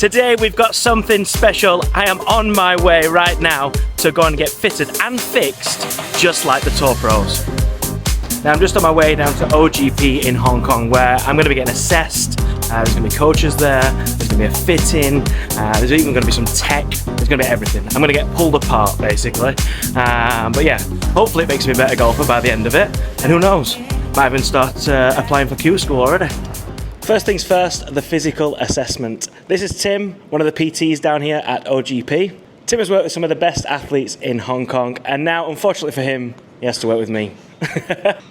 Today we've got something special. I am on my way right now to go and get fitted and fixed just like the Tour Pros. Now I'm just on my way down to OGP in Hong Kong where I'm going to be getting assessed. There's going to be coaches there, there's going to be a fitting, there's even going to be some tech, there's going to be everything. I'm going to get pulled apart basically. But yeah, hopefully it makes me a better golfer by the end of it. And who knows, might even start applying for Q school already. First things first, the physical assessment. This is Tim, one of the PTs down here at OGP. Tim has worked with some of the best athletes in Hong Kong, and now, unfortunately for him, he has to work with me.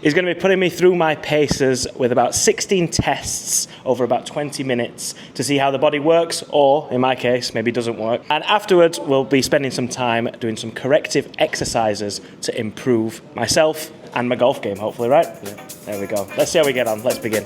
He's going to be putting me through my paces with about 16 tests over about 20 minutes to see how the body works, or, in my case, maybe doesn't work. And afterwards, we'll be spending some time doing some corrective exercises to improve myself and my golf game, hopefully, right? Yeah. There we go. Let's see how we get on. Let's begin.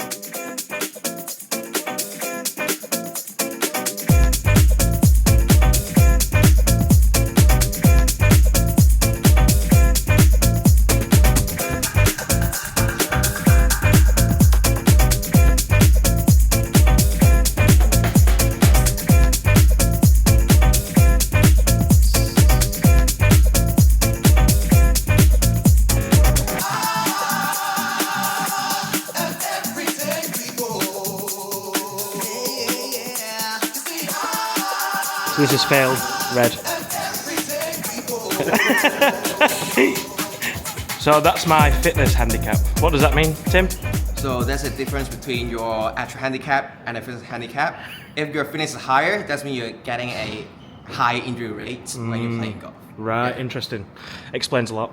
This has failed, red. So that's my fitness handicap. What does that mean, Tim? So that's the difference between your actual handicap and a fitness handicap. If your fitness is higher, that means you're getting a high injury rate when you're playing golf. Right, Yeah. interesting. Explains a lot.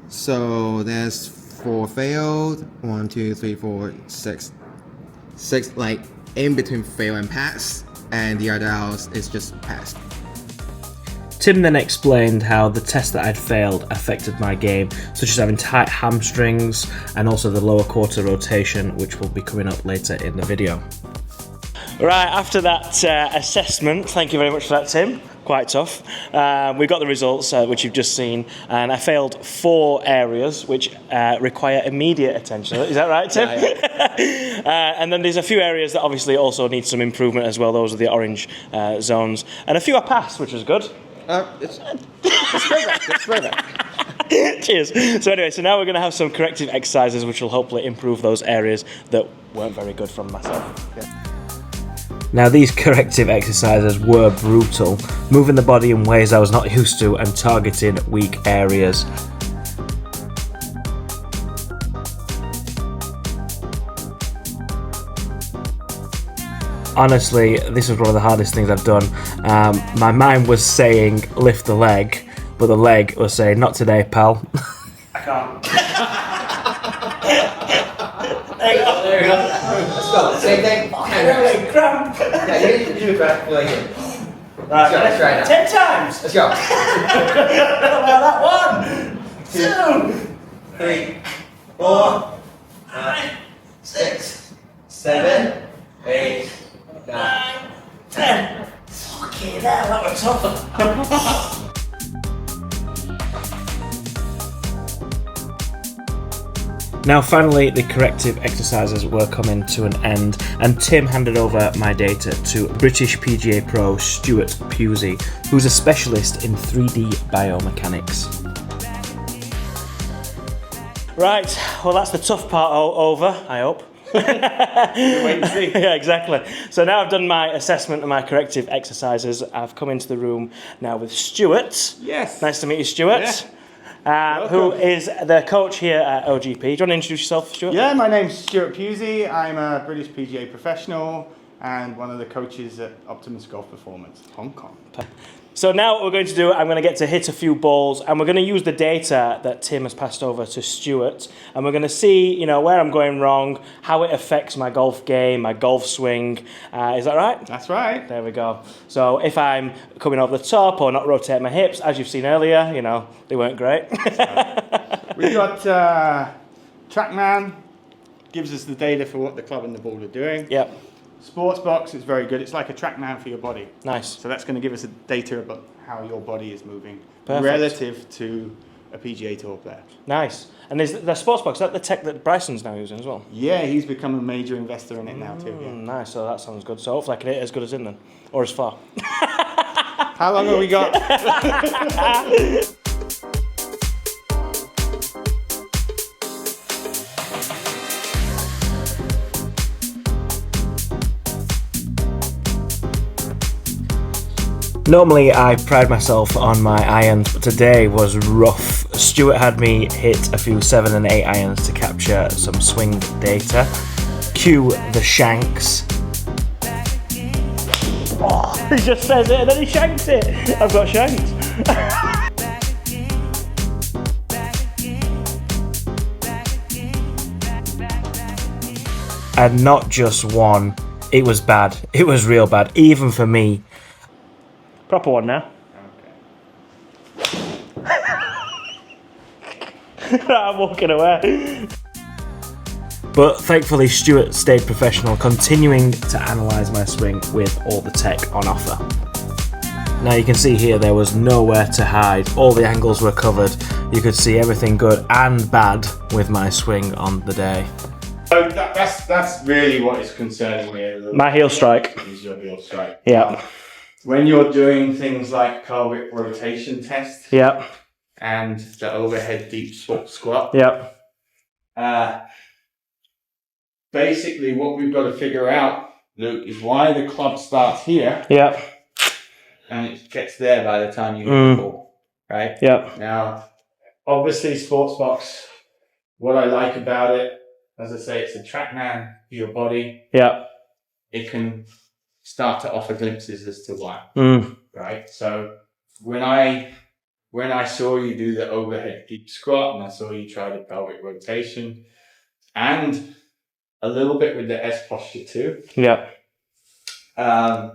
So there's 4 failed, 1, 2, 3, 4, 6. 6 like in between fail and pass, and the other house is just passed. Tim then explained how the test that I'd failed affected my game, such as having tight hamstrings and also the lower quarter rotation, which will be coming up later in the video. Right, after that assessment, thank you very much for that, Tim. Quite tough. We got the results, which you've just seen, and I failed 4 areas which require immediate attention. Is that right, Tim? Yeah. And then there's a few areas that obviously also need some improvement as well. Those are the orange zones. And a few I passed, which was good. It's perfect. It's perfect. Cheers. So anyway, so now we're going to have some corrective exercises which will hopefully improve those areas that weren't very good from myself. Yeah. Now these corrective exercises were brutal, moving the body in ways I was not used to and targeting weak areas. Honestly, this was one of the hardest things I've done. My mind was saying lift the leg, but the leg was saying not today, pal. I can't. There you go. Let's go. Same thing. Really cramp. Yeah, you need to do it back like it. Right, let's try it now. 10 times. Let's go. Well, that 1, 2, 3, 4, 5, 6, 7, 8, 9, 10. Fucking hell, that was tough. Now finally the corrective exercises were coming to an end and Tim handed over my data to British PGA Pro Stuart Pusey, who's a specialist in 3D biomechanics. Right, well that's the tough part over, I hope. wait and see. Yeah, exactly. So now I've done my assessment and my corrective exercises. I've come into the room now with Stuart. Yes. Nice to meet you, Stuart. Yeah. Who is the coach here at OGP. Do you want to introduce yourself, Stuart? Yeah, my name's Stuart Pusey. I'm a British PGA professional and one of the coaches at Optimus Golf Performance, Hong Kong. So now what we're going to do, I'm going to get to hit a few balls and we're going to use the data that Tim has passed over to Stuart and we're going to see, where I'm going wrong, how it affects my golf game, my golf swing. Is that right? That's right. There we go. So if I'm coming over the top or not rotate my hips, as you've seen earlier, they weren't great. We've got Trackman, gives us the data for what the club and the ball are doing. Yep. Sportsbox is very good. It's like a Trackman for your body. Nice. So that's going to give us data about how your body is moving Perfect. relative to a PGA Tour player. Nice. And is the Sportsbox, is that the tech that Bryson's now using as well? Yeah, he's become a major investor in it now too. Yeah. Nice, so that sounds good. So hopefully I can hit it as good as him then. Or as far. How long have we got? Normally I pride myself on my irons, but today was rough. Stuart had me hit a few 7 and 8 irons to capture some swing data. Cue the shanks. Oh, he just says it and then he shanks it. I've got shanks. And not just one, it was bad. It was real bad, even for me. Proper one now. Okay. I'm walking away. But thankfully Stuart stayed professional, continuing to analyse my swing with all the tech on offer. Now you can see here there was nowhere to hide. All the angles were covered. You could see everything good and bad with my swing on the day. So that's really what is concerning me a little My heel strike. Is your heel strike. Yeah. When you're doing things like pelvic rotation test Yeah. and the overhead deep squat, Yeah. Basically what we've got to figure out, Luke, is why the club starts here Yeah. and it gets there by the time you hit the ball, right? Yeah. Now, obviously Sportsbox, what I like about it, as I say, it's a Trackman for your body. Yeah. It can start to offer glimpses as to why, right? So when I saw you do the overhead deep squat and I saw you try the pelvic rotation and a little bit with the S posture too, Yeah. I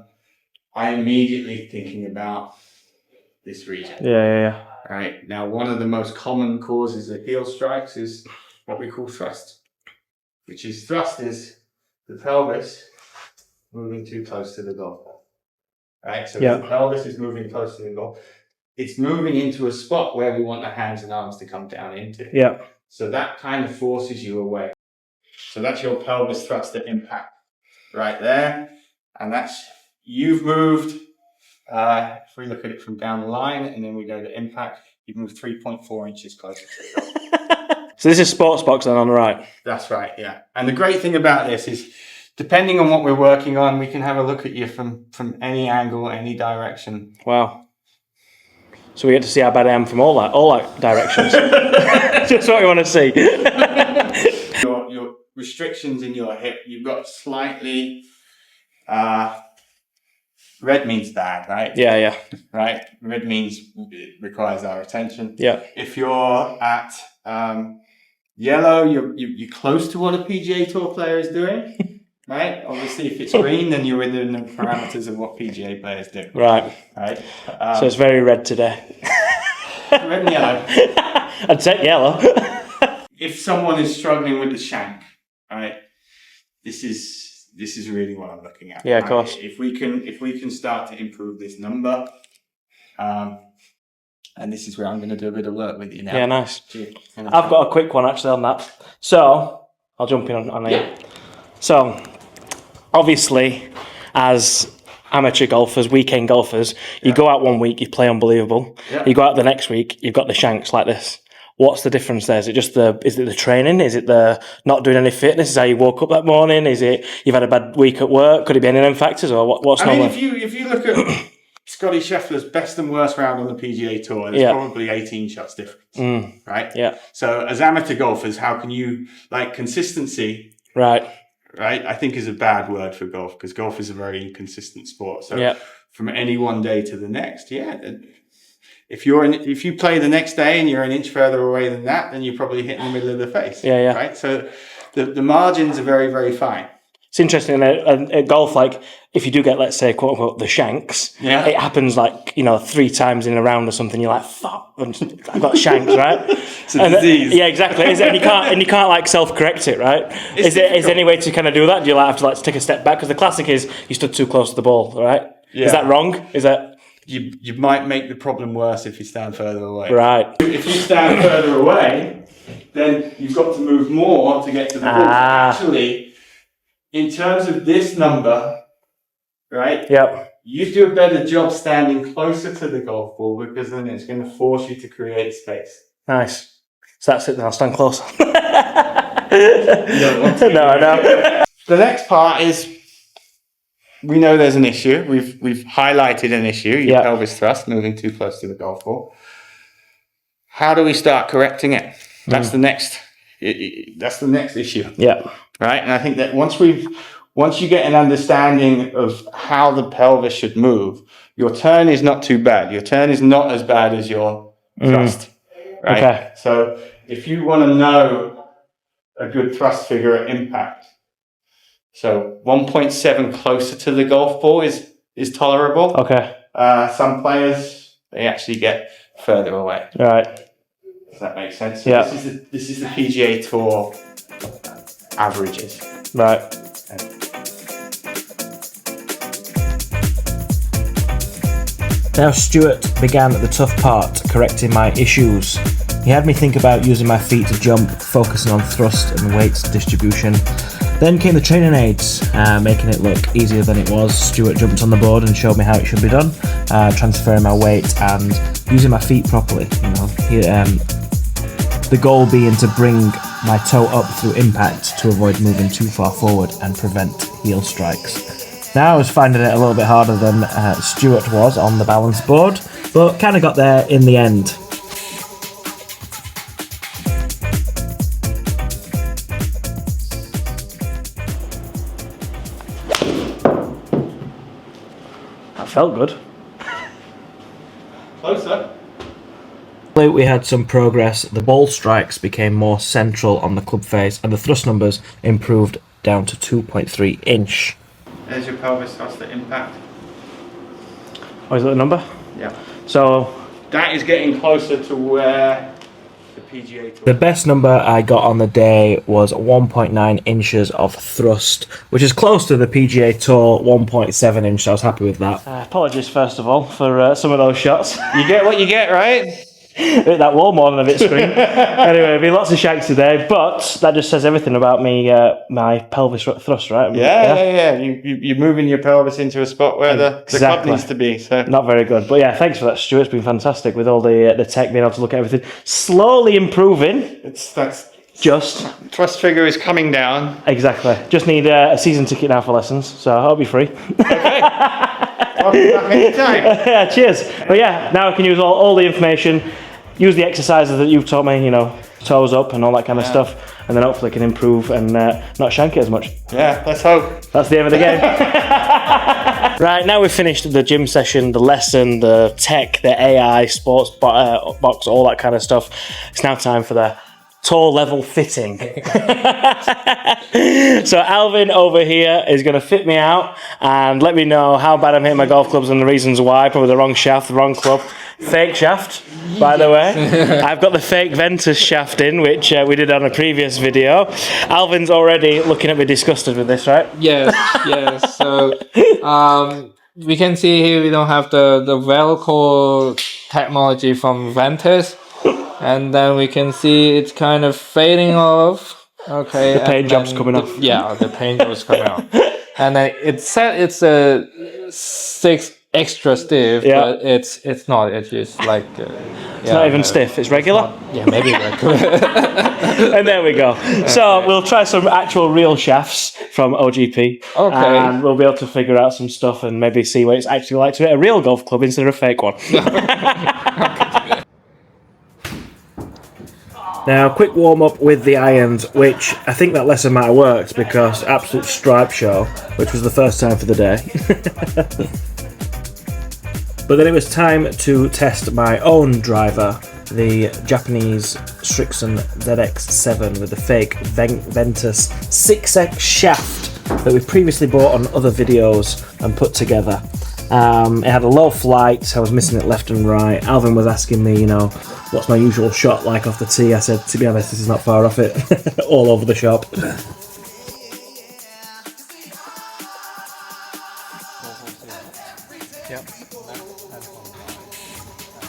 immediately thinking about this region. Yeah. Right now, one of the most common causes of heel strikes is what we call thrust, which is the pelvis moving too close to the golf ball, right? So if the pelvis is moving close to the golf, it's moving into a spot where we want the hands and arms to come down into. Yeah. So that kind of forces you away. So that's your pelvis thrust at impact right there. And that's, you've moved, if we look at it from down the line and then we go to impact, you've moved 3.4 inches closer to the golf. So this is Sportsbox then on the right? That's right, yeah. And the great thing about this is, depending on what we're working on, we can have a look at you from any angle, any direction. Wow. So we get to see how bad I am from all directions. Just what we want to see. Your restrictions in your hip, you've got slightly, red means bad, right? Yeah. Right? Red means it requires our attention. Yeah. If you're at yellow, you're close to what a PGA Tour player is doing. Right? Obviously, if it's green, then you're within the parameters of what PGA players do. Right. So it's very red today. Red and yellow. I'd take yellow. If someone is struggling with the shank, right, this is really what I'm looking at. Yeah, of course. If we can start to improve this number, and this is where I'm going to do a bit of work with you now. Yeah, nice. I've got a quick one actually on that. So I'll jump in on it. Yeah. So obviously, as amateur golfers, weekend golfers, you go out one week, you play unbelievable. Yeah. You go out the next week, you've got the shanks like this. What's the difference there? Is it the training? Is it the not doing any fitness? Is it how you woke up that morning? Is it you've had a bad week at work? Could it be any of them factors, or what's normal? I mean, if you look at Scotty Scheffler's best and worst round on the PGA Tour, there's probably 18 shots difference, right? Yeah. So as amateur golfers, how can you, like, consistency? Right, I think is a bad word for golf, because golf is a very inconsistent sport. So from any one day to the next, if you play the next day and you're an inch further away than that, then you're probably hitting the middle of the face. Yeah. Right. So the margins are very, very fine. It's interesting at golf, like if you do get, let's say, quote unquote, the shanks, it happens like 3 times in a round or something. You're like, fuck, I've got shanks, right? It's a disease. Yeah, exactly. And you can't like self-correct it, right? Is there any way to kind of do that? Do you have to take a step back? Because the classic is you stood too close to the ball, right? Yeah. Is that wrong? Is that? you might make the problem worse if you stand further away. Right. If you stand further away, then you've got to move more to get to the ball. Actually, in terms of this number, right? Yep. You do a better job standing closer to the golf ball because then it's going to force you to create space. Nice. So that's it then, I'll stand closer. You don't want to. No, I know. The next part is, we know there's an issue. We've highlighted an issue, your pelvis thrust, moving too close to the golf ball. How do we start correcting it? That's the next issue. Yeah. Right? And I think that once you get an understanding of how the pelvis should move, your turn is not too bad. Your turn is not as bad as your thrust. Right? Okay. So if you want to know a good thrust figure at impact, so 1.7 closer to the golf ball is tolerable. Okay. Some players, they actually get further away. Right. Does that make sense? So Yeah. This is the PGA Tour averages. Right. Now Stuart began the tough part, correcting my issues. He had me think about using my feet to jump, focusing on thrust and weight distribution. Then came the training aids, making it look easier than it was. Stuart jumped on the board and showed me how it should be done, transferring my weight and using my feet properly. The goal being to bring my toe up through impact to avoid moving too far forward and prevent heel strikes. Now I was finding it a little bit harder than Stuart was on the balance board, but kind of got there in the end. That felt good. Closer. We had some progress. The ball strikes became more central on the club face and the thrust numbers improved down to 2.3 inch. There's your pelvis thrust at impact. Oh, is that the number? Yeah. So That is getting closer to where the PGA Tour. the best number I got on the day was 1.9 inches of thrust, which is close to the PGA Tour 1.7 inch, so I was happy with that. Apologies first of all for some of those shots. You get what you get, right? Hit that wall more than a bit screen. Anyway, there'll be lots of shanks today, but that just says everything about me, my pelvis thrust, right? Yeah. You're moving your pelvis into a spot where the club needs to be. So not very good, but yeah, thanks for that, Stuart. It's been fantastic with all the tech, being able to look at everything, slowly improving. Just thrust figure is coming down. Exactly. Just need a season ticket now for lessons, so I'll be free. Okay. Welcome back anytime. Yeah, cheers. But yeah, now I can use all the information, use the exercises that you've taught me, toes up and all that kind of stuff, and then hopefully I can improve and not shank it as much. Yeah, let's hope. That's the aim of the game. Right, now we've finished the gym session, the lesson, the tech, the AI, sports box, all that kind of stuff. It's now time for the tour level fitting. So Alvin over here is going to fit me out and let me know how bad I'm hitting my golf clubs and the reasons why. Probably the wrong shaft, the wrong club. Fake shaft, by the way. I've got the fake Ventus shaft in, which we did on a previous video. Alvin's already looking at me disgusted with this, right? Yes. So we can see here we don't have the Velcro technology from Ventus. And then we can see it's kind of fading off. Okay. The paint job's coming off. Yeah, the paint job's coming off. And then it's a 6 extra stiff, but it's not. It's just like it's not even stiff. It's regular. Maybe regular. And there we go. So we'll try some actual real shafts from OGP. Okay. And we'll be able to figure out some stuff and maybe see what it's actually like to hit a real golf club instead of a fake one. Now, quick warm-up with the irons, which I think that lesson might have worked because absolute stripe show, which was the first time for the day. But then it was time to test my own driver, the Japanese Srixon ZX7 with the fake Ventus 6X shaft that we previously bought on other videos and put together. It had a low flight, I was missing it left and right. Alvin was asking me, what's my usual shot like off the tee? I said, to be honest, this is not far off it. All over the shop.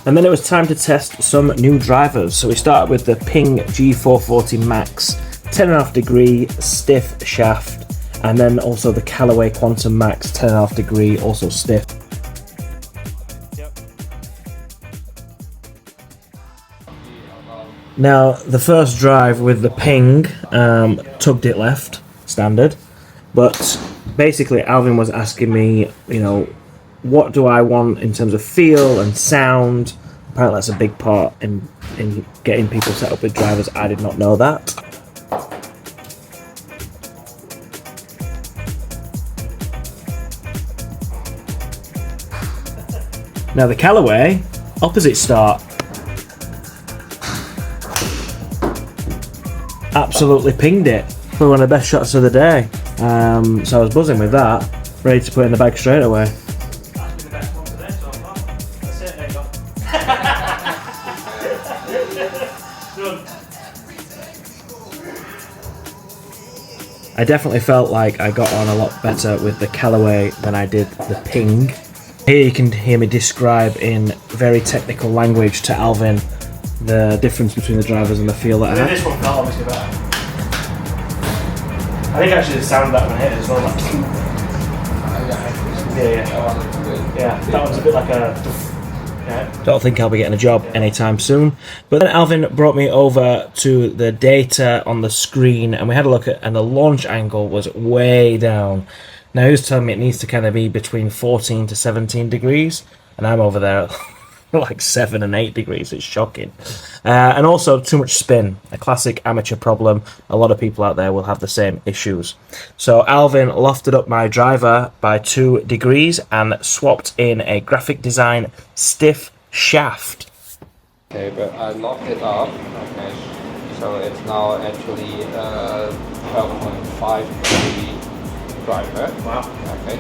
And then it was time to test some new drivers. So we started with the Ping G440 Max, 10.5 degree stiff shaft, and then also the Callaway Quantum Max, 10.5 degree, also stiff. Now, the first drive with the Ping tugged it left, standard, but basically Alvin was asking me, you know, what do I want in terms of feel and sound. Apparently that's a big part in getting people set up with drivers. I did not know that. Now the Callaway, opposite start. Absolutely pinged it for one of the best shots of the day. So I was buzzing with that, ready to put in the bag straight away. I definitely felt like I got on a lot better with the Callaway than I did the Ping. Here you can hear me describe in very technical language to Alvin the difference between the drivers and the feel that I had. This one felt obviously better. I think actually the sound of that one hit as well. Like, yeah, that one's a bit like a... Yeah. Don't think I'll be getting a job anytime soon. But then Alvin brought me over to the data on the screen and we had a look at, and the launch angle was way down. Now he was telling me it needs to kind of be between 14 to 17 degrees, and I'm over there at like 7 and 8 degrees. It's shocking. And also too much spin, a classic amateur problem. A lot of people out there will have the same issues. So Alvin lofted up my driver by 2 degrees and swapped in a graphic design stiff shaft. Okay, but I locked it up. Okay, so it's now actually 12.5 degree driver. Wow. Okay,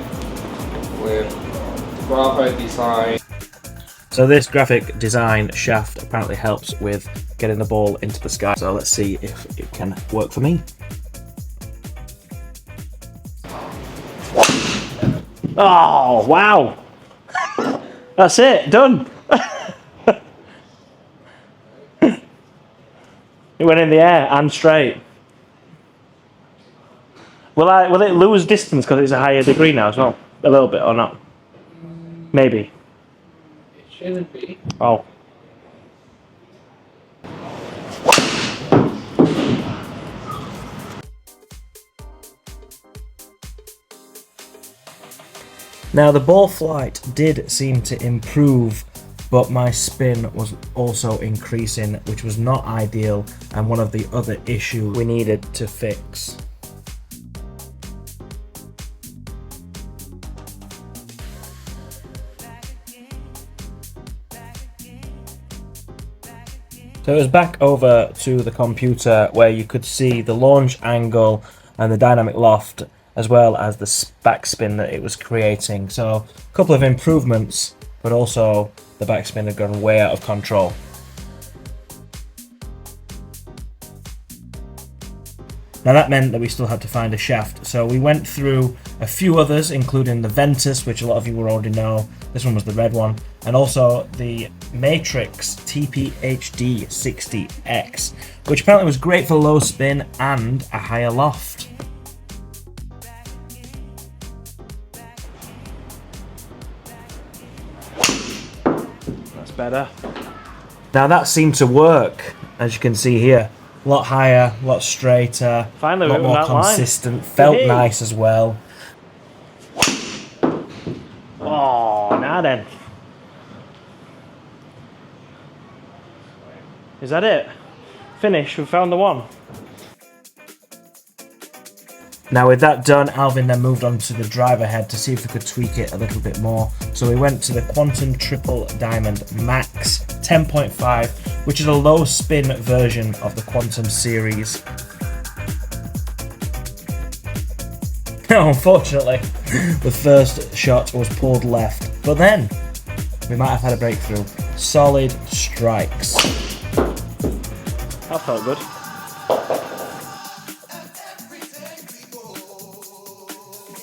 with graphic design. So this graphic design shaft apparently helps with getting the ball into the sky. So let's see if it can work for me. Oh, wow. That's it, done. It went in the air and straight. Will it lose distance because it's a higher degree now as well? A little bit or not? Maybe. It shouldn't be. Oh. Now the ball flight did seem to improve, but my spin was also increasing, which was not ideal and one of the other issues we needed to fix. So it was back over to the computer where you could see the launch angle and the dynamic loft as well as the backspin that it was creating. So a couple of improvements, but also the backspin had gone way out of control. Now that meant that we still had to find a shaft, so we went through a few others, including the Ventus, which a lot of you will already know. This one was the red one, and also the Matrix TPHD 60X, which apparently was great for low spin and a higher loft. That's better. Now that seemed to work, as you can see here. A lot higher, a lot straighter, finally, a lot more consistent, felt nice as well. Oh, now then. Is that it? Finish, we found the one. Now with that done, Alvin then moved on to the driver head to see if we could tweak it a little bit more. So we went to the Quantum Triple Diamond Max 10.5, which is a low spin version of the Quantum series. Unfortunately, the first shot was pulled left, but then we might have had a breakthrough. Solid strikes. That felt good.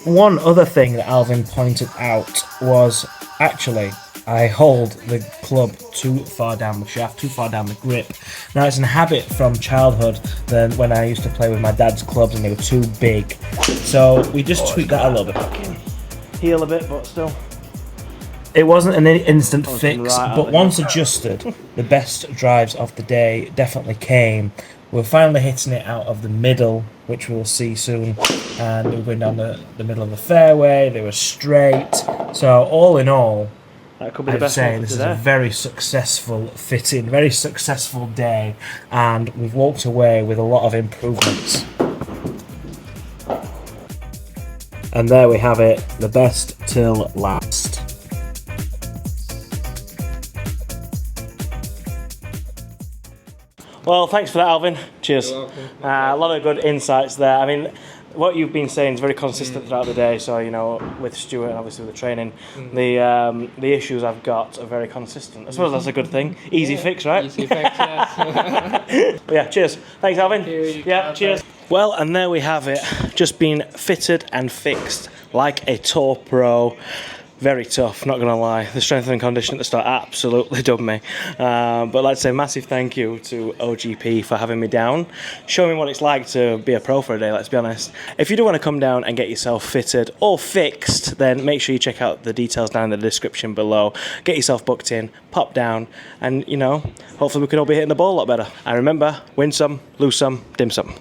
One other thing that Alvin pointed out was actually, I hold the club too far down the shaft, too far down the grip. Now it's a habit from childhood than when I used to play with my dad's clubs and they were too big. So we just tweaked that a little bit. Heel a bit, but still. It wasn't an instant fix, but once adjusted, the best drives of the day definitely came. We're finally hitting it out of the middle, which we'll see soon, and we're going down the middle of the fairway. They were straight. So all in all, that could be the best say this is a very successful fitting, very successful day, and we've walked away with a lot of improvements. And there we have it, the best till last. Well, thanks for that, Alvin. Cheers. A lot of good insights there. I mean, what you've been saying is very consistent throughout the day. So, you know, with Stuart and obviously with the training, the issues I've got are very consistent. I suppose that's a good thing. Easy fix, right? Easy fix, yes. Yeah, cheers. Thanks, Alvin. Yeah, cheers. Well, and there we have it. Just been fitted and fixed like a tour pro. Very tough, not gonna lie. The strength and condition at the start absolutely done me. But I'd like to say massive thank you to OGP for having me down, showing me what it's like to be a pro for a day, let's be honest. If you do want to come down and get yourself fitted or fixed, then make sure you check out the details down in the description below. Get yourself booked in, pop down, and you know, hopefully we can all be hitting the ball a lot better. And remember, win some, lose some, dim some.